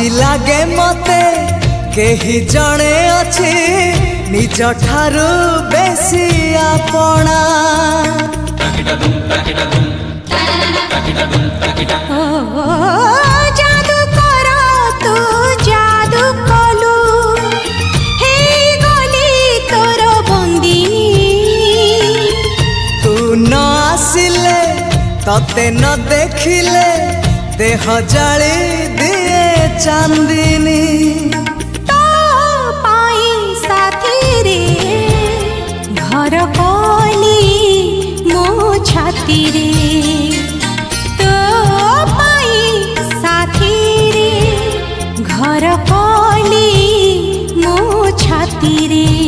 आजी लागे मते केही जणे अछि निज ठारू बेसी आपणा। जादू करा तू जादू कलु हे गली तोर बंदिनी। तू न आसिले तते न देखिले देह जाली दिए चांदिनी। तो पाई साथी रे घर कली मो छाती रे। तो पाई साथी रे घर कली मो छाती रे।